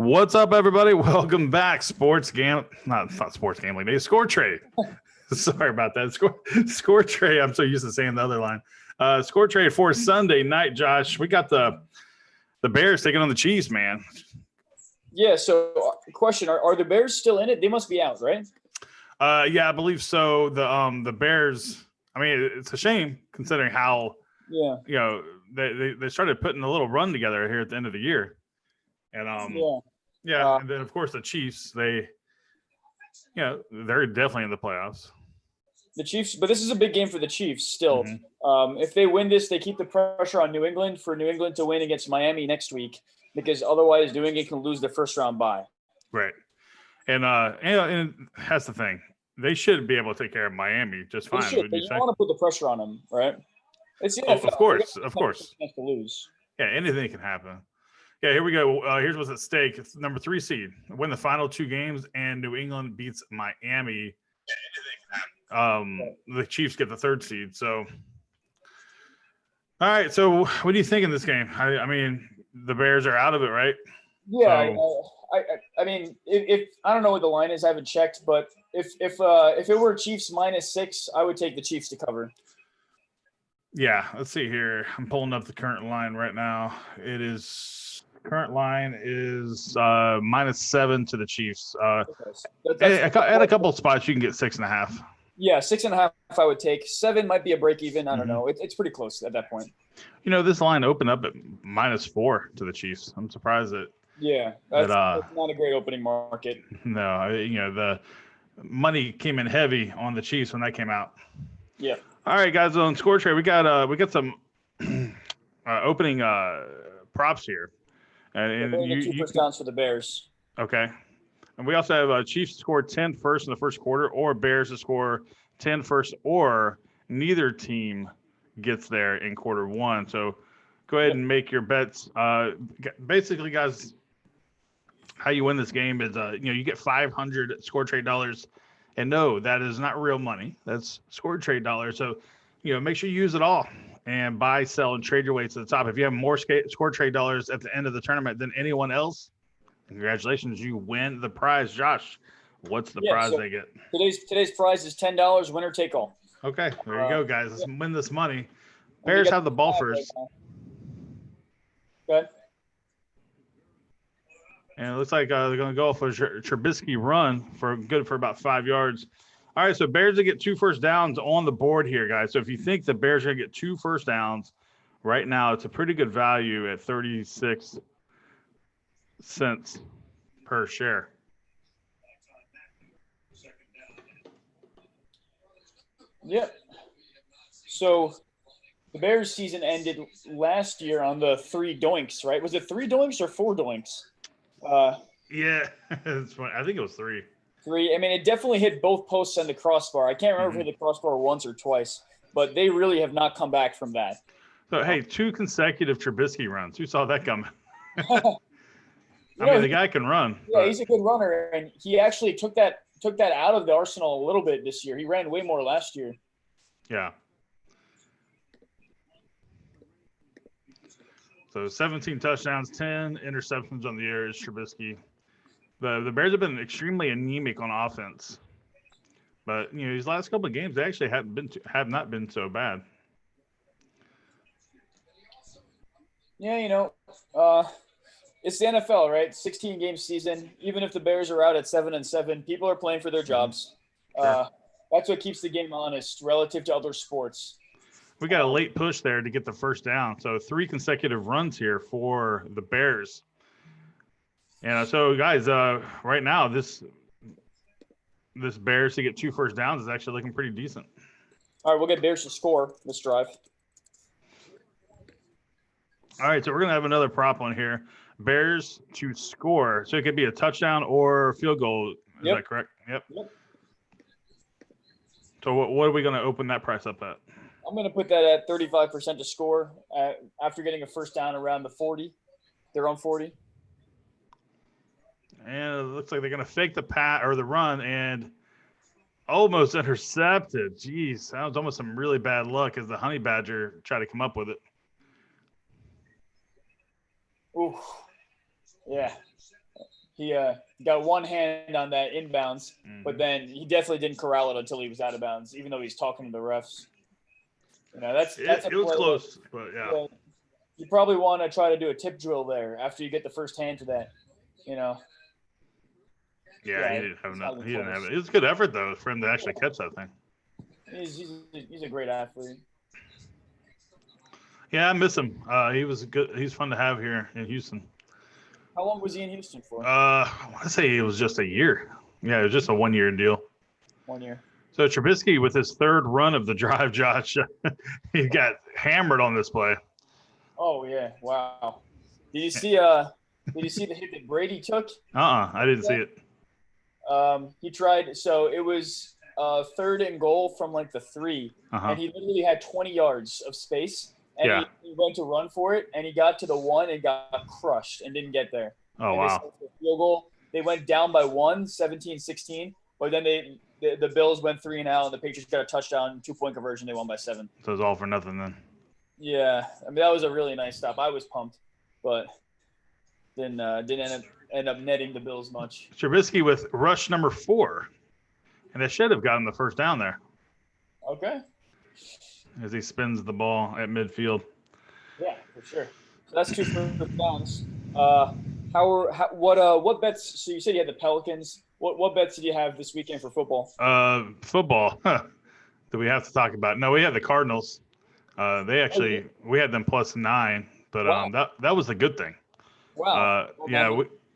What's up, everybody? Welcome back. Not sports gambling day. Score trade. Sorry about that. Score trade. I'm so used to saying the other line. Score trade for Sunday night, Josh. We got the Bears taking on the Chiefs, man. Yeah. So, question: Are the Bears still in it? They must be out, right? Yeah, I believe so. The Bears. I mean, it's a shame considering how they started putting a little run together here at the end of the year, and and then of course the Chiefs. They're definitely in the playoffs. The Chiefs, but this is a big game for the Chiefs still. Mm-hmm. If they win this, they keep the pressure on New England for New England to win against Miami next week, because otherwise New England can lose their first round bye. Right, and that's the thing. They should be able to take care of Miami just fine. You want to put the pressure on them, right? It's of course. To lose. Yeah, anything can happen. Yeah, here we go. Here's what's at stake. It's number 3 seed. Win the final 2 games, and New England beats Miami. The Chiefs get the 3rd seed. So, all right. So, what do you think in this game? I mean, the Bears are out of it, right? Yeah. So, I mean, if I don't know what the line is, I haven't checked, but if it were Chiefs -6, I would take the Chiefs to cover. Yeah, let's see here. I'm pulling up the current line right now. Current line is -7 to the Chiefs. At a couple of spots, you can get 6.5. Yeah, 6.5 I would take. 7 might be a break even. I don't know. It's pretty close at that point. This line opened up at -4 to the Chiefs. I'm surprised that. Yeah, that's not a great opening market. No, the money came in heavy on the Chiefs when that came out. Yeah. All right, guys. On Score Trade, we got some opening props here. And two first downs for the Bears. Okay. And we also have Chiefs to score 10 first in the first quarter, or Bears to score 10 first, or neither team gets there in quarter 1. So go ahead and make your bets. Basically, guys, how you win this game is you get 500 Score Trade dollars. And no, that is not real money. That's Score Trade dollars. So, make sure you use it all and buy, sell, and trade your way to the top. If you have more Score Trade dollars at the end of the tournament than anyone else, congratulations, you win the prize. Josh, what's the prize they get? Today's prize is $10, winner take all. Okay, there you go, guys. Let's win this money. Bears have the ball first. Good. And it looks like they're going to go off a Trubisky run for about 5 yards. All right, so Bears will get 2 first downs on the board here, guys. So if you think the Bears are going to get 2 first downs right now, it's a pretty good value at 36 cents per share. Yep. So the Bears season ended last year on the 3 doinks, right? Was it 3 doinks or 4 doinks? Yeah, it's funny. I think it was 3. 3. I mean, it definitely hit both posts and the crossbar. I can't remember if it hit the crossbar once or twice, but they really have not come back from that. So, hey, 2 consecutive Trubisky runs. Who saw that coming? The guy can run. Yeah, he's a good runner, and he actually took that out of the arsenal a little bit this year. He ran way more last year. Yeah. So 17 touchdowns, 10 interceptions on the year is Trubisky. The Bears have been extremely anemic on offense, but these last couple of games they actually have not been so bad. Yeah, it's the NFL, right? 16-game season. Even if the Bears are out at 7-7, people are playing for their jobs. Sure. That's what keeps the game honest relative to other sports. We got a late push there to get the first down. So 3 consecutive runs here for the Bears. And so, guys, right now, this Bears to get 2 first downs is actually looking pretty decent. All right, we'll get Bears to score this drive. All right, so we're going to have another prop on here. Bears to score. So it could be a touchdown or field goal. Is that correct? Yep. So what are we going to open that price up at? I'm going to put that at 35% to score after getting a first down around the 40. They're on 40. And it looks like they're going to fake the the run and almost intercepted. Jeez, that was almost some really bad luck as the Honey Badger tried to come up with it. Ooh, yeah. He got one hand on that inbounds, but then he definitely didn't corral it until he was out of bounds, even though he's talking to the refs. That's it was close, but yeah. You probably want to try to do a tip drill there after you get the first hand to that. Yeah, he didn't have enough. He didn't have it. It was a good effort though for him to actually catch that thing. He's a great athlete. Yeah, I miss him. He was good. He's fun to have here in Houston. How long was he in Houston for? I want to say it was just a year. Yeah, it was just a 1-year deal. 1 year. So Trubisky, with his third run of the drive, Josh, he got hammered on this play. Oh yeah! Wow. Did you see the hit that Brady took? I didn't see it. He tried. So it was 3rd and goal from like the 3, and he literally had 20 yards of space. And he went to run for it, and he got to the 1 and got crushed and didn't get there. Oh, wow. They field goal. They went down by 1, 17-16, but then the Bills went 3 and out, and the Patriots got a touchdown, 2-point conversion. They won by 7. So it was all for nothing then. Yeah, I mean, that was a really nice stop. I was pumped, but didn't end up netting the Bills much. Trubisky with rush number 4, and that should have gotten the first down there. Okay. As he spins the ball at midfield. Yeah, for sure. So that's 2 first downs. What bets? So you said you had the Pelicans. What bets did you have this weekend for football? Football. Do we have to talk about? No, we had the Cardinals. We had them +9, but wow. that was a good thing. Wow.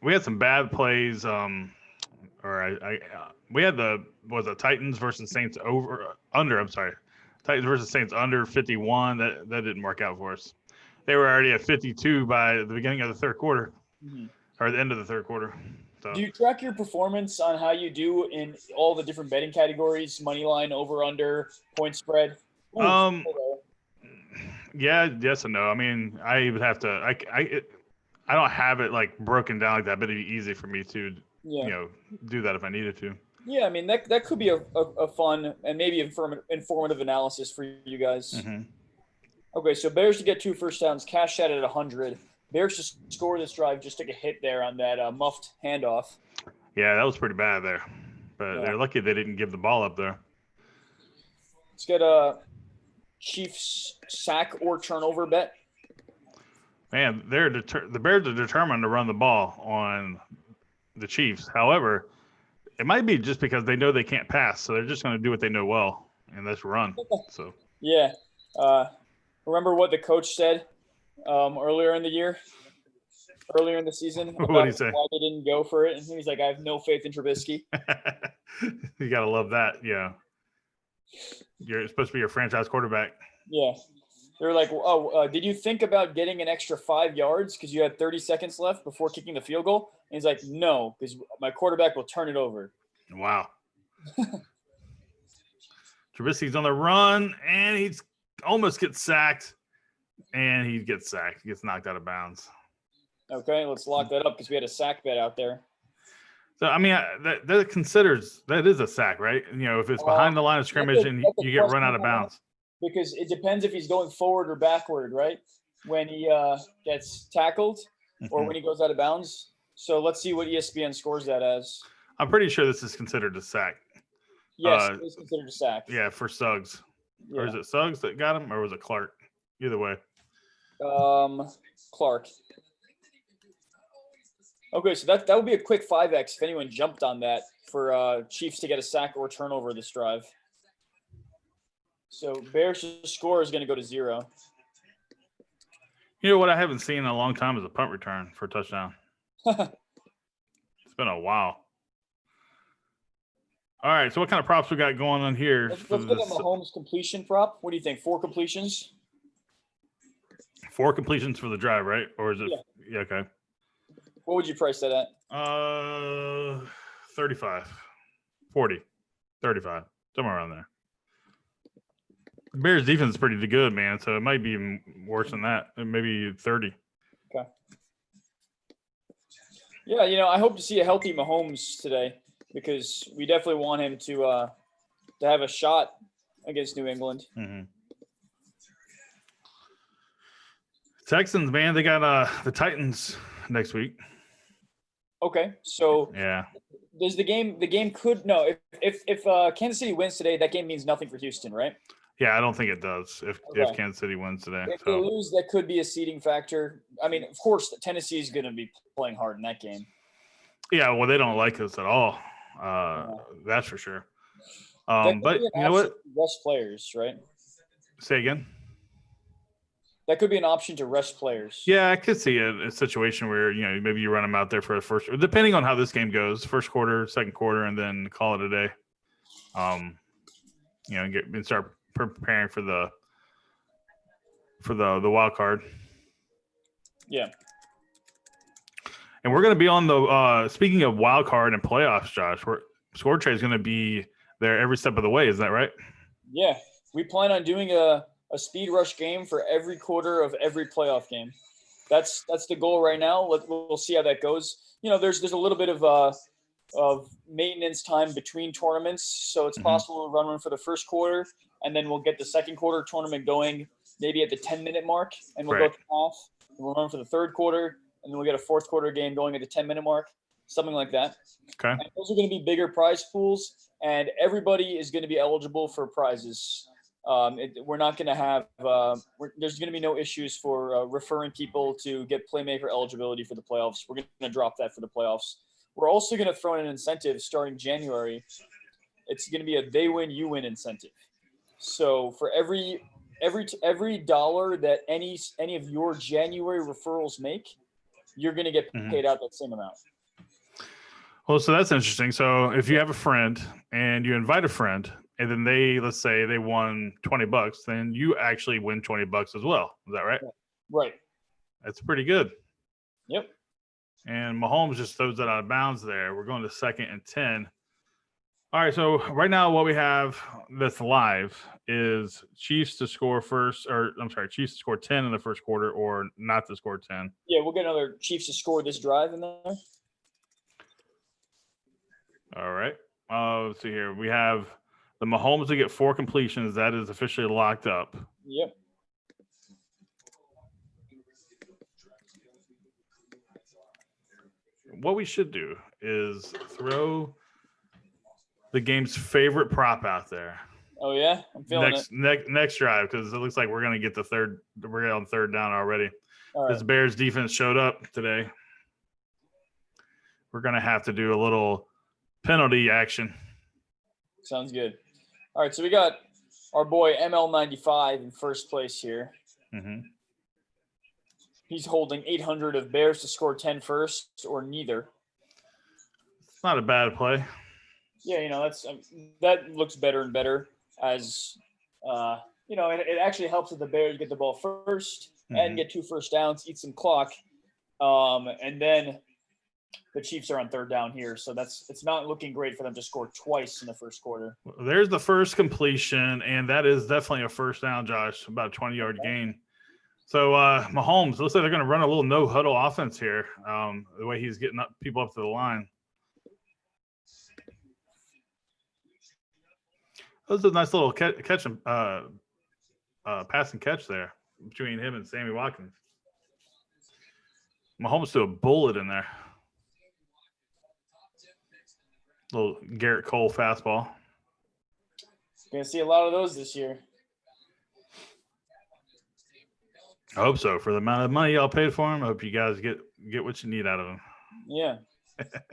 We had some bad plays. We had the Titans versus Saints under. I'm sorry. Titans versus Saints under 51. That didn't work out for us. They were already at 52 by the beginning of the third quarter, or the end of the third quarter. So. Do you track your performance on how you do in all the different betting categories? Money line, over, under, point spread. Yeah, yes and no. I mean, I would have to. I don't have it like broken down like that, but it'd be easy for me to do that if I needed to. Yeah, I mean that could be a fun and maybe informative analysis for you guys. Mm-hmm. Okay, so Bears to get 2 first downs, cash out at 100. Bears to score this drive just took a hit there on that muffed handoff. Yeah, that was pretty bad there, but they're lucky they didn't give the ball up there. Let's get a Chiefs sack or turnover bet. Man, the Bears are determined to run the ball on the Chiefs. However, it might be just because they know they can't pass, so they're just going to do what they know well, and that's run. So yeah, remember what the coach said earlier in the season? What did he say? Why they didn't go for it, and he's like, "I have no faith in Trubisky." You gotta love that. Yeah, you're supposed to be your franchise quarterback. Yeah, they were like, did you think about getting an extra 5 yards because you had 30 seconds left before kicking the field goal? And he's like, no, because my quarterback will turn it over. Wow. Trubisky's on the run, and he almost gets sacked, and he gets sacked. He gets knocked out of bounds. Okay, let's lock that up because we had a sack bet out there. So, I mean, that is a sack, right? If it's behind the line of scrimmage and you get run out of bounds. Because it depends if he's going forward or backward, right? When he gets tackled or when he goes out of bounds. So let's see what ESPN scores that as. I'm pretty sure this is considered a sack. Yes, it is considered a sack. Yeah, for Suggs. Yeah. Or is it Suggs that got him, or was it Clark? Either way. Clark. Okay, so that would be a quick 5x if anyone jumped on that for Chiefs to get a sack or turnover this drive. So Bears' score is going to go to 0. You know what I haven't seen in a long time is a punt return for a touchdown. It's been a while. All right, so what kind of props we got going on here? Let's get a Mahomes completion prop. What do you think? 4 completions? 4 completions for the drive, right? Or is it? Yeah, okay. What would you price that at? 35, 40, 35, somewhere around there. Bears defense is pretty good, man. So it might be even worse than that. Maybe 30. Okay. Yeah, I hope to see a healthy Mahomes today because we definitely want him to have a shot against New England. Mm-hmm. Texans, man, they got the Titans next week. Okay, so Yeah. does the game could no if Kansas City wins today, that game means nothing for Houston, right? Yeah, I don't think it does if Okay. Kansas City wins today. If they So lose, that could be a seeding factor. I mean, of course, Tennessee is going to be playing hard in that game. yeah, well, they don't like us at all. Yeah. That's for sure. That could But be an you know option what? to rest players, right? Say again. That could be an option to rest players. Yeah, I could see a situation where maybe you run them out there for the first, depending on how this game goes, first quarter, second quarter, and then call it a day. And start preparing for the wild card. Yeah. And we're going to be on the speaking of wild card and playoffs, Josh. ScoreTrade is going to be there every step of the way. Is that right? Yeah, we plan on doing a speed rush game for every quarter of every playoff game. That's the goal right now. We'll see how that goes. There's a little bit of maintenance time between tournaments, so it's possible to run one for the first quarter, and then we'll get the second quarter tournament going maybe at the 10-minute mark, and we'll go to half. And we'll run for the third quarter, and then we'll get a fourth quarter game going at the 10-minute mark, something like that. Okay. And those are going to be bigger prize pools, and everybody is going to be eligible for prizes. We're not going to have there's going to be no issues for referring people to get playmaker eligibility for the playoffs. We're going to drop that for the playoffs. We're also going to throw in an incentive starting January. It's going to be a they win, you win incentive. So for every dollar that any of your January referrals make, you're going to get paid out that same amount. Well, so that's interesting. So if you have a friend and you invite a friend, and then let's say they won $20, then you actually win $20 as well. Is that right? Right. That's pretty good. Yep. And Mahomes just throws that out of bounds there. We're going to 2nd and 10. All right, so right now what we have that's live is Chiefs to score Chiefs to score 10 in the first quarter or not to score 10. Yeah, we'll get another Chiefs to score this drive in there. All right. Let's see here. We have the Mahomes to get 4 completions. That is officially locked up. Yep. What we should do is throw the game's favorite prop out there. Oh yeah, I'm feeling next drive, because it looks like we're going to get we're on 3rd down already. All right. This Bears defense showed up today. We're going to have to do a little penalty action. Sounds good. All right, so we got our boy ML95 in first place here. He's holding 800 of Bears to score 10 first or neither. It's not a bad play. Yeah, that looks better and better as it actually helps that the Bears get the ball first and get 2 first downs, eat some clock, and then the Chiefs are on 3rd down here, so it's not looking great for them to score twice in the first quarter. There's the first completion, and that is definitely a first down, Josh, about a 20-yard gain. So Mahomes, looks like they're going to run a little no-huddle offense here, the way he's getting people up to the line. That was a nice little pass and catch there between him and Sammy Watkins. Mahomes threw a bullet in there. Little Garrett Cole fastball. Gonna see a lot of those this year. I hope so. For the amount of money y'all paid for him, I hope you guys get what you need out of him. Yeah.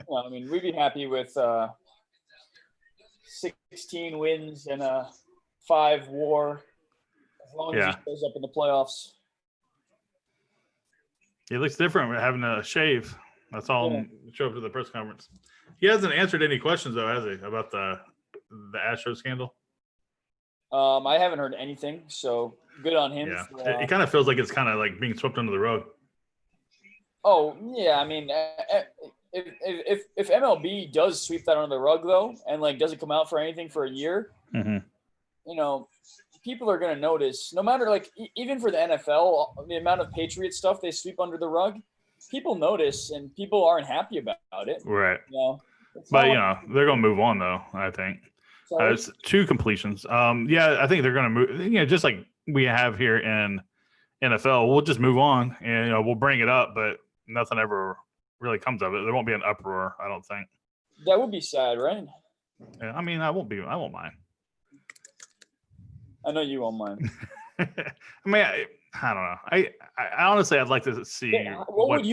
Well, I mean, we'd be happy with 16 wins and a 5 WAR as long as he shows up in the playoffs. He looks different with having a shave. That's all. Show up to the press conference. He hasn't answered any questions though, has he, about the Astro scandal? I haven't heard anything, so good on him. Yeah, it kind of feels like it's kind of like being swept under the rug. Oh yeah, I mean, if MLB does sweep that under the rug though, and doesn't come out for anything for a year, people are going to notice. No matter even for the NFL, the amount of Patriot stuff they sweep under the rug, people notice, and people aren't happy about it. Right. But they're going to move on though. I think it's 2 completions. I think they're going to move. Just like we have here in NFL, we'll just move on and we'll bring it up, but nothing ever really comes of it. There won't be an uproar, I don't think. That would be sad, right? Yeah, I mean, I won't mind. I know you won't mind. I mean, I don't know. I honestly, I'd like to see. Would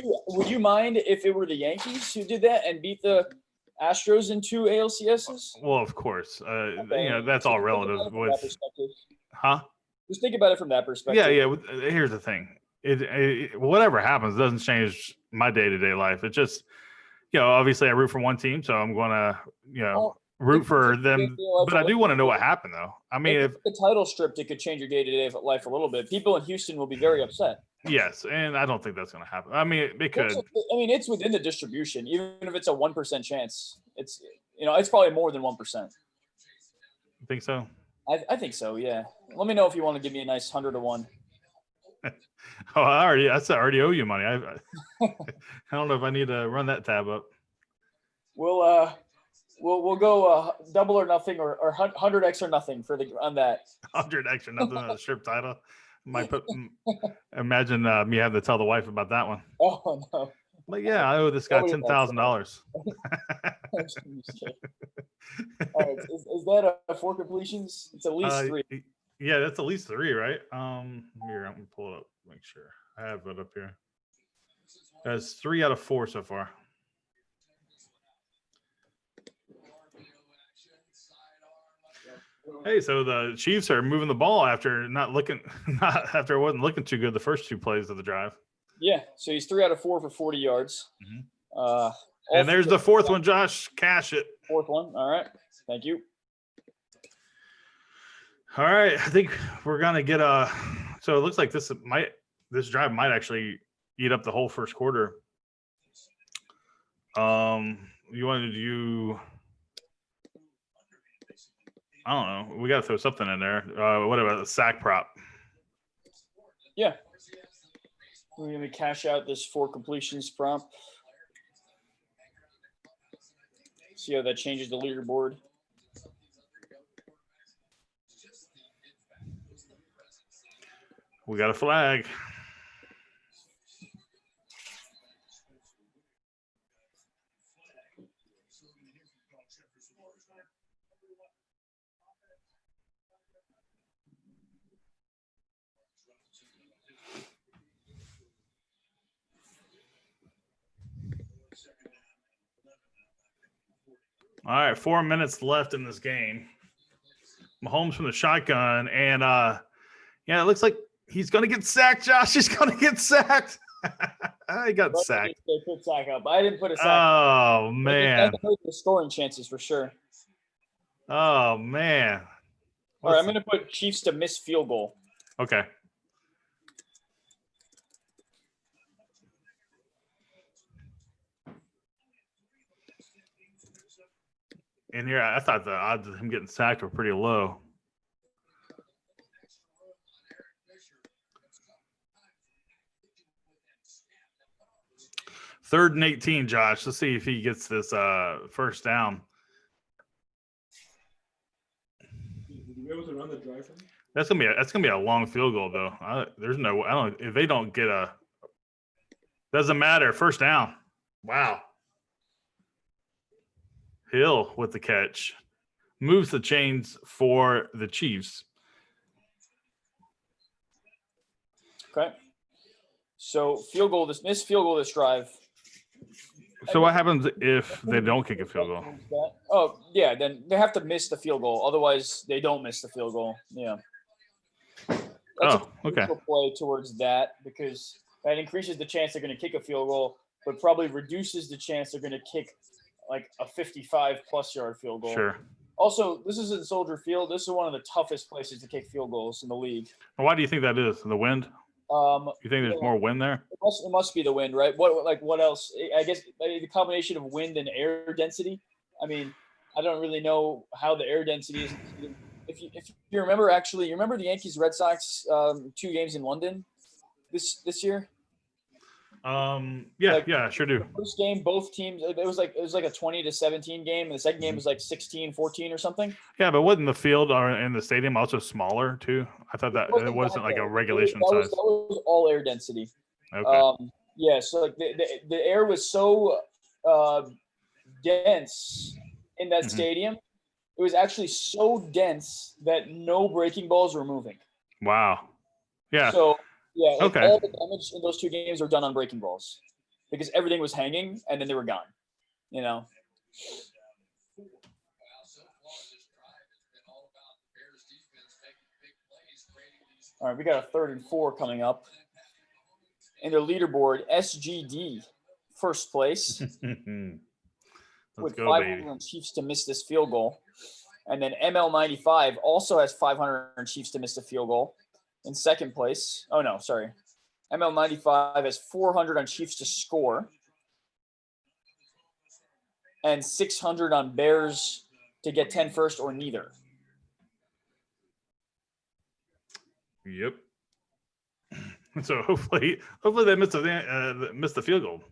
you mind if it were the Yankees who did that and beat the Astros in 2 ALCSs? Well, of course. Okay. You know, that's all relative. Huh? Just think about it from that perspective. Yeah. Here's the thing. Whatever happens doesn't change my day-to-day life. It just, obviously I root for one team, so I'm going to, root for them. But I do want to know what happened, though. I mean, if the title stripped, it could change your day-to-day life a little bit. People in Houston will be very upset. Yes, and I don't think that's going to happen. I mean, it could. I mean, it's within the distribution. Even if it's a 1% chance, it's probably more than 1%. You think so? I think so. Yeah. Let me know if you want to give me a nice 100 to 1. Oh, I already owe you money. I don't know if I need to run that tab up. We'll go double or nothing or 100x or nothing on that. 100x or nothing on the strip title. Imagine me having to tell the wife about that one. Oh no! But yeah, I owe this guy $10,000. All right, is that a 4 completions? It's at least 3. Yeah, that's at least 3, right? Here, I'm gonna pull it up, make sure I have it up here. That's 3 out of 4 so far. Hey, so the Chiefs are moving the ball after after it wasn't looking too good the first 2 plays of the drive. Yeah, so he's 3 out of 4 for 40 yards. Mm-hmm. And there's the 4th one, Josh. Cash it. 4th one. All right. Thank you. All right. I think we're gonna get so it looks like this drive might actually eat up the whole first quarter. You want to do? I don't know. We got to throw something in there. What about a sack prop? Yeah. We're going to cash out this 4 completions prompt. See how that changes the leaderboard. We got a flag. All right, 4 minutes left in this game. Mahomes from the shotgun, and it looks like he's going to get sacked, Josh. He's going to get sacked. He got sacked. They put sack up. I didn't put a sack. Oh, man. The scoring chances for sure. Oh, man. All right, I'm going to put Chiefs to miss field goal. Okay. In here, I thought the odds of him getting sacked were pretty low. Third and 18, Josh. Let's see if he gets this first down. Would you be able to run the drive for me? That's gonna be a long field goal though. If they don't get doesn't matter. First down. Wow. Hill with the catch. Moves the chains for the Chiefs. Okay. So missed field goal this drive. So what happens if they don't kick a field goal? Oh, yeah, then they have to miss the field goal. Otherwise, they don't miss the field goal. Yeah. That's okay. Play towards that because that increases the chance they're going to kick a field goal, but probably reduces the chance they're going to kick like a 55-plus yard field goal. Sure. Also, this is in Soldier Field. This is one of the toughest places to kick field goals in the league. Why do you think that is? The wind? You think there's more wind there? It must be the wind, right? What else? I guess the combination of wind and air density. I mean, I don't really know how the air density is. If you remember, you remember the Yankees Red Sox 2 games in London this year? Yeah, sure do. First game, both teams. It was like a 20-17 game, and the second game was like 16-14 or something. Yeah, but wasn't the field or in the stadium also smaller too? I thought that it wasn't like a regulation size. That was all air density. Okay. Yeah, so like the air was so dense in that stadium. It was actually so dense that no breaking balls were moving. Wow. Yeah. So yeah, like Okay. all the damage in those 2 games were done on breaking balls because everything was hanging and then they were gone. You know. All right, we got a 3rd and 4 coming up. In their leaderboard, SGD, first place. With go, 500 baby. Chiefs to miss this field goal. And then ML95 also has 500 Chiefs to miss the field goal in second place. Oh, no, sorry. ML95 has 400 on Chiefs to score and 600 on Bears to get 10 first or neither. Yep. So hopefully they missed the field goal.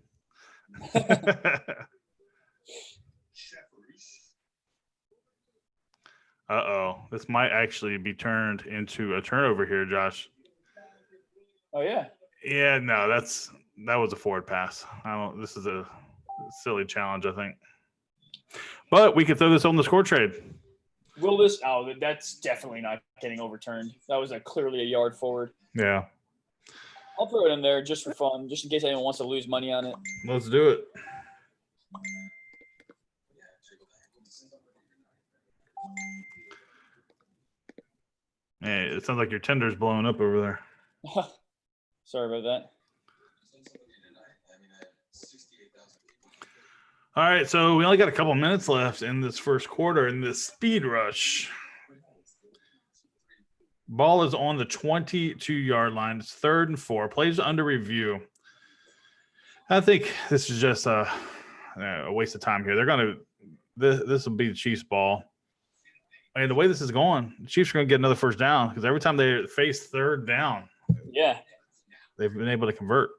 Uh-oh. This might actually be turned into a turnover here, Josh. Oh, yeah. Yeah, no, that was a forward pass. This is a silly challenge, I think. But we could throw this on the score trade. Will this? Oh, that's definitely not getting overturned. That was clearly a yard forward. Yeah. I'll throw it in there just for fun, just in case anyone wants to lose money on it. Let's do it. Hey, it sounds like your tender's blowing up over there. Sorry about that. All right, so we only got a couple minutes left in this first quarter in this speed rush. Ball is on the 22-yard line. It's 3rd and 4. Plays under review. I think this is just a waste of time here. They're going to this will be the Chiefs' ball. And the way this is going, the Chiefs are going to get another first down because every time they face 3rd down, they've been able to convert.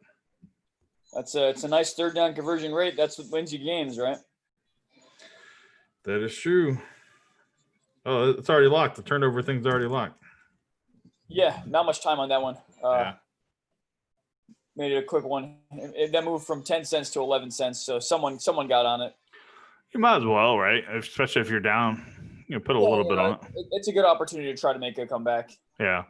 It's a nice 3rd down conversion rate. That's what wins you games, right? That is true. Oh, it's already locked. The turnover thing's already locked. Yeah, not much time on that one. Made it a quick one. That moved from 10 cents to 11 cents, so someone got on it. You might as well, right? Especially if you're down, put a little bit on it. It's a good opportunity to try to make a comeback. Yeah.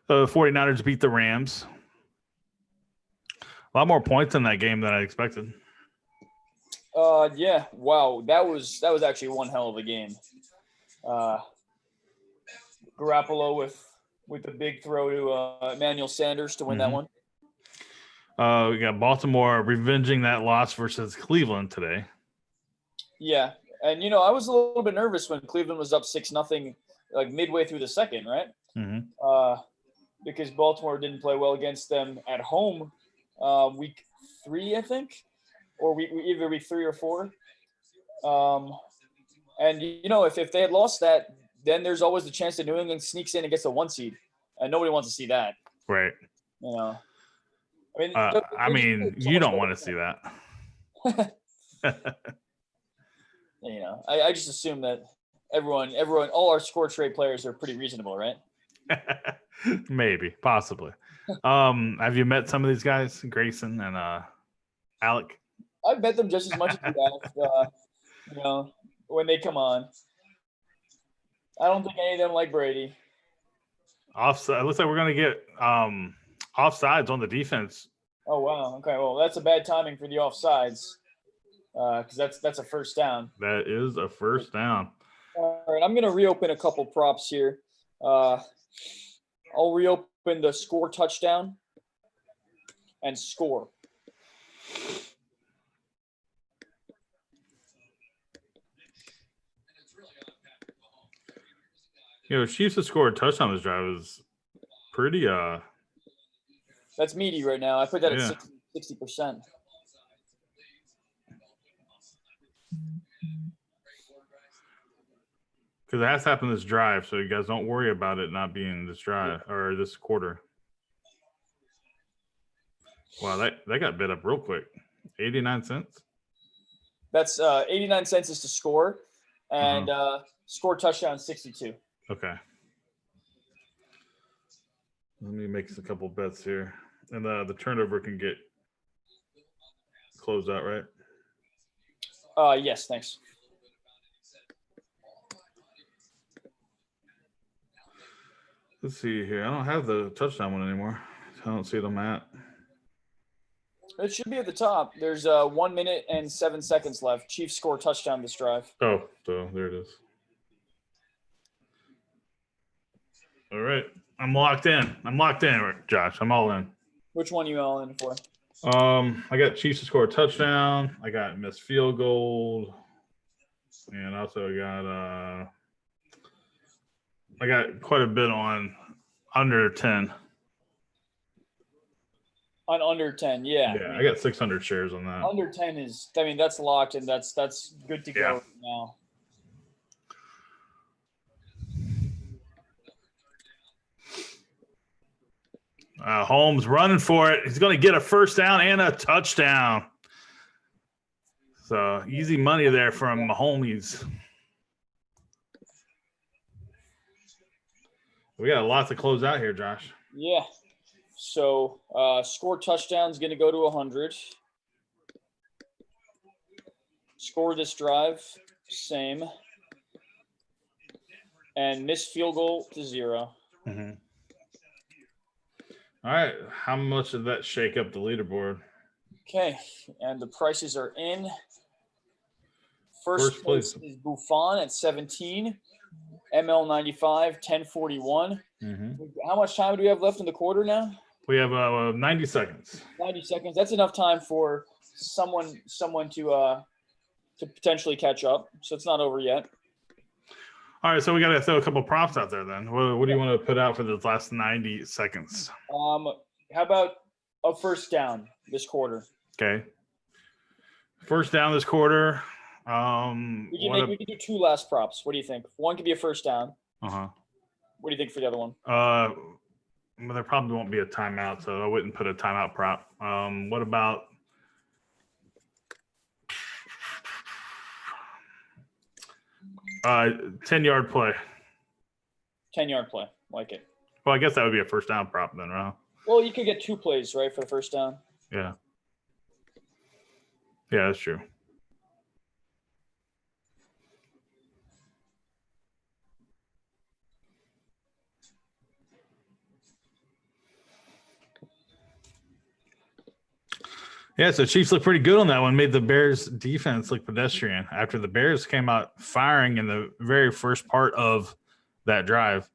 The 49ers beat the Rams. A lot more points in that game than I expected. Yeah. Wow. That was actually one hell of a game. Garoppolo with the big throw to Emmanuel Sanders to win that one. We got Baltimore revenging that loss versus Cleveland today. Yeah. And, I was a little bit nervous when Cleveland was up 6-0, like midway through the second, right? Because Baltimore didn't play well against them at home week 3, I think, or either week 3 or 4. And, if they had lost that, then there's always the chance that New England sneaks in and gets a 1 seed. And nobody wants to see that. Right. I mean, you don't want to see that. I just assume that everyone, all our score trade players are pretty reasonable, right? Maybe, possibly. Have you met some of these guys, Grayson and Alec? I've met them just as much as you have, when they come on. I don't think any of them like Brady. Offside. It looks like we're going to get offsides on the defense. Oh, wow. Okay, well, that's a bad timing for the offsides because that's a first down. That is a first down. All right, I'm going to reopen a couple props here. I'll reopen the score touchdown and score. Chiefs to score a touchdown this drive is pretty That's meaty right now. I put that at 60%. Because it has to happen this drive, so you guys don't worry about it not being this drive or this quarter. Wow, that got bid up real quick. 89 cents. That's 89 cents is to score, and score touchdown 62. Okay. Let me make a couple bets here. And the turnover can get closed out, right? Yes, thanks. Let's see here. I don't have the touchdown one anymore. I don't see it on my app. It should be at the top. There's 1 minute and 7 seconds left. Chiefs score touchdown this drive. Oh, so there it is. All right. I'm locked in, Josh. I'm all in. Which one are you all in for? I got Chiefs to score a touchdown. I got missed field goal. And also I got quite a bit on under 10. On under 10, yeah. Yeah, I got 600 shares on that. Under 10 is, I mean, that's locked and that's good to go now. Holmes running for it. He's going to get a first down and a touchdown. So easy money there from Mahomes. We got a lot to close out here, Josh. Yeah. So score touchdown is going to go to 100. Score this drive, same. And miss field goal to 0. Mm-hmm. All right. How much did that shake up the leaderboard? Okay. And the prices are in. First place is Buffon at 17. ML95, 1041. Mm-hmm. How much time do we have left in the quarter now? We have 90 seconds. 90 seconds. That's enough time for someone to potentially catch up. So it's not over yet. All right, so we got to throw a couple props out there then. What do you want to put out for the last 90 seconds? How about a first down this quarter? Okay. First down this quarter. We can do 2 last props. What do you think? One could be a first down. Uh-huh. What do you think for the other one? Well, there probably won't be a timeout, so I wouldn't put a timeout prop. What about – 10-yard play. 10-yard play. Like it. Well, I guess that would be a first down prop then, right? Well, you could get 2 plays, right, for the first down. Yeah. Yeah, that's true. Yeah, so Chiefs look pretty good on that one. Made the Bears defense look pedestrian after the Bears came out firing in the very first part of that drive.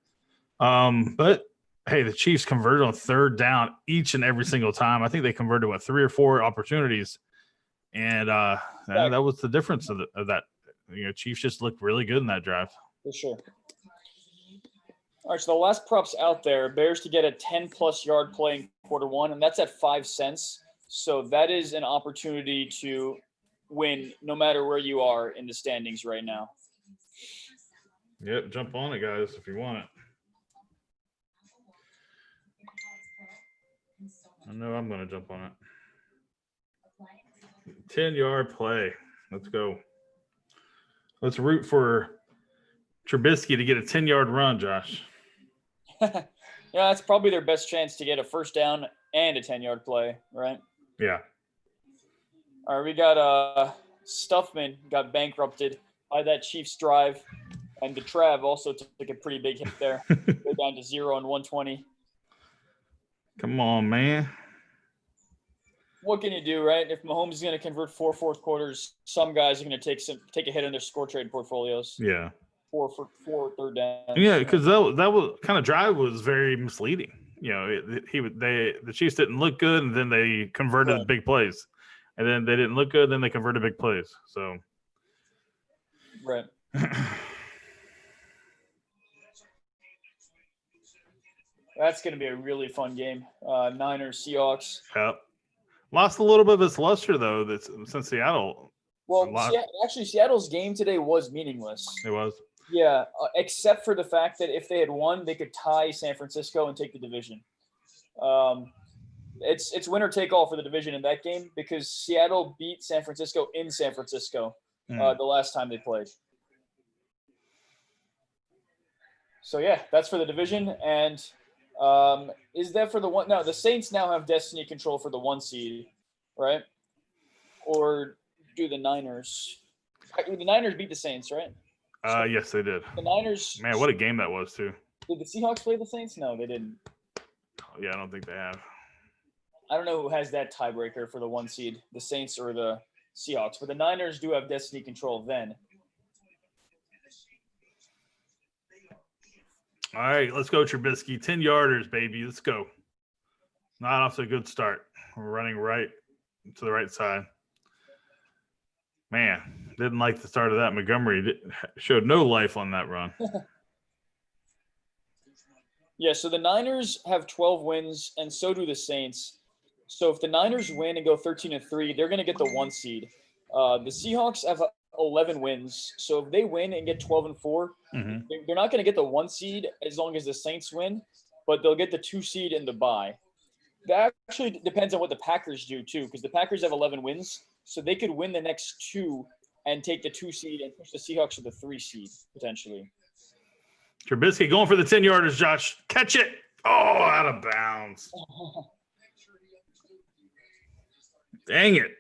But hey, the Chiefs converted on third down each and every single time. I think they converted 3 or 4 opportunities, and that was the difference of that. You know, Chiefs just looked really good in that drive. For sure. All right, so the last props out there: Bears to get a 10+ yard play in quarter 1, and that's at 5 cents. So that is an opportunity to win no matter where you are in the standings right now. Yep, jump on it, guys, if you want it. I know I'm going to jump on it. 10-yard play. Let's go. Let's root for Trubisky to get a 10-yard run, Josh. Yeah, that's probably their best chance to get a first down and a 10-yard play, right? Yeah. All right, we got Stuffman got bankrupted by that Chiefs drive, and the Trav also took a pretty big hit there. Go down to 0 and 120. Come on, man. What can you do, right? If Mahomes is going to convert 4 fourth quarters, some guys are going to take a hit in their score trade portfolios. Yeah. 4 third downs. Yeah, because that was kind of drive was very misleading. You know, the Chiefs didn't look good, and then they converted big plays, and then they didn't look good, then they converted big plays. So, right. That's going to be a really fun game. Niners, Seahawks. Yep. Lost a little bit of its luster though. That's since Seattle. Well, Seattle's game today was meaningless. It was. Yeah, except for the fact that if they had won, they could tie San Francisco and take the division. It's winner take all for the division in that game because Seattle beat San Francisco in San Francisco the last time they played. So yeah, that's for the division, and Is that for the one? No, the Saints now have destiny control for the 1 seed, right? Or do the Niners? The Niners beat the Saints, right? Yes, they did. The Niners. Man, what a game that was, too. Did the Seahawks play the Saints? No, they didn't. Yeah, I don't think they have. I don't know who has that tiebreaker for the 1 seed, the Saints or the Seahawks, but the Niners do have destiny control then. All right, let's go, Trubisky. 10-yarders, baby. Let's go. Not off to a good start. We're running right to the right side. Man, didn't like the start of that. Montgomery showed no life on that run. Yeah, so the Niners have 12 wins, and so do the Saints. So if the Niners win and go 13-3, they're going to get the 1 seed. The Seahawks have 11 wins, so if they win and get 12-4, they're not going to get the 1 seed as long as the Saints win, but they'll get the 2 seed and the bye. That actually depends on what the Packers do too, because the Packers have 11 wins, so they could win the next 2 and take the 2 seed and push the Seahawks to the 3 seed potentially. Trubisky going for the 10-yarders, Josh. Catch it. Oh, out of bounds. Dang it.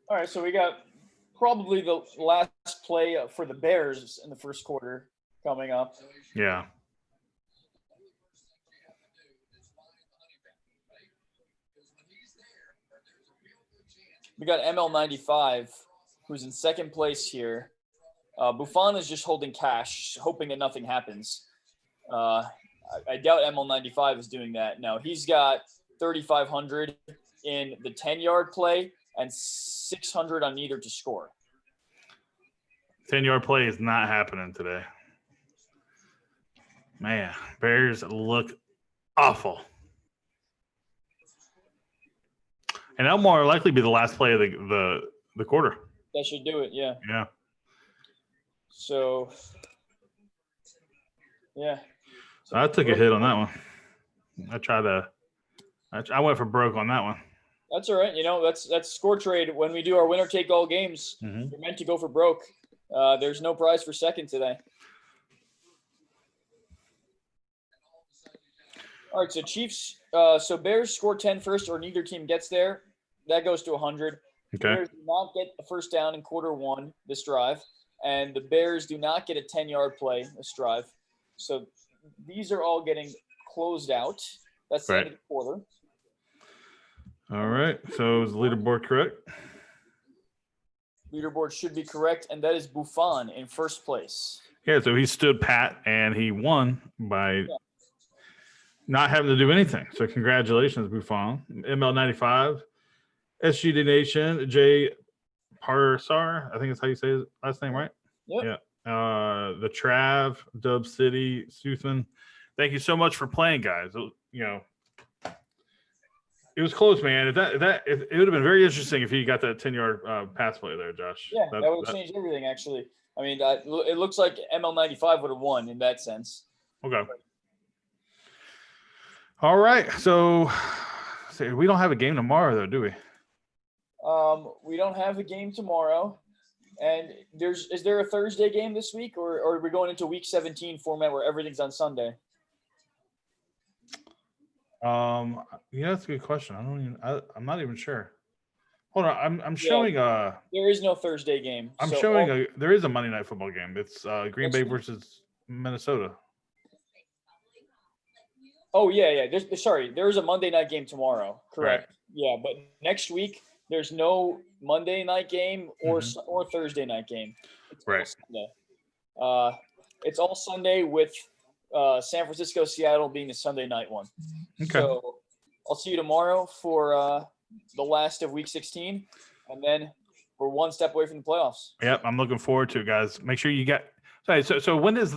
All right, so we got probably the last play for the Bears in the first quarter coming up. Yeah. We got ML95, who's in second place here. Buffon is just holding cash, hoping that nothing happens. I doubt ML95 is doing that. No, he's got 3,500 in the 10-yard play and 600 on neither to score. 10-yard play is not happening today. Man, Bears look awful. And that'll more likely be the last play of the quarter. That should do it, yeah. Yeah. So, yeah. So I took a hit on that one. I went for broke on that one. That's all right. You know, that's score trade. When we do our winner take all games, you're meant to go for broke. There's no prize for second today. All right, so Chiefs. So Bears score 10 first, or neither team gets there. That goes to 100. Okay. Bears do not get a first down in quarter 1 this drive, and the Bears do not get a 10-yard play this drive. So these are all getting closed out. That's the end of the quarter. All right. So is the leaderboard correct? Leaderboard should be correct, and that is Buffon in first place. Yeah, so he stood pat, and he won by not having to do anything. So congratulations, Buffon. ML95, SGD Nation, Jay Parsar, I think that's how you say his last name, right? Yep. Yeah. The Trav, Dub City, Soothman. Thank you so much for playing, guys. You know, it was close, man. It would have been very interesting if he got that 10-yard pass play there, Josh. Yeah, that would have changed everything, actually. I mean, it looks like ML95 would have won in that sense. Okay. All right. So we don't have a game tomorrow, though, do we? We don't have a game tomorrow. And is there a Thursday game this week, or are we going into week 17 format where everything's on Sunday? Yeah, that's a good question. I'm not even sure. Hold on, I'm showing there is no Thursday game. There is a Monday Night Football game. It's Green Bay versus Minnesota. Oh yeah. There is a Monday night game tomorrow. Correct. Right. Yeah, but next week there's no Monday night game or Thursday night game. It's all Sunday. It's all Sunday with San Francisco, Seattle being the Sunday night one. Okay. So I'll see you tomorrow for the last of week 16, and then we're one step away from the playoffs. Yep, I'm looking forward to it, guys. Make sure you get. So when is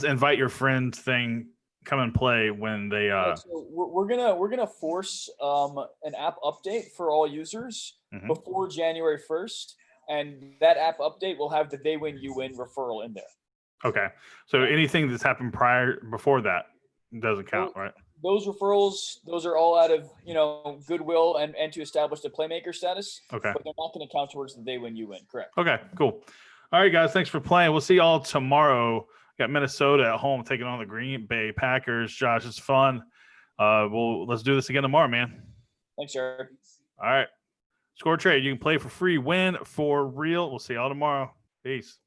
invite your friends thing come and play when they? So we're gonna force an app update for all users before January 1st, and that app update will have the "They Win, You Win" referral in there. Okay, so anything that's happened before that doesn't count, right? Those referrals, those are all out of goodwill and to establish the playmaker status. Okay, but they're not going to count towards the "They Win, You Win." Correct. Okay, cool. All right, guys. Thanks for playing. We'll see y'all tomorrow. Got Minnesota at home taking on the Green Bay Packers. Josh, it's fun. Let's do this again tomorrow, man. Thanks, Jared. All right. Score Trade. You can play for free, win for real. We'll see y'all tomorrow. Peace.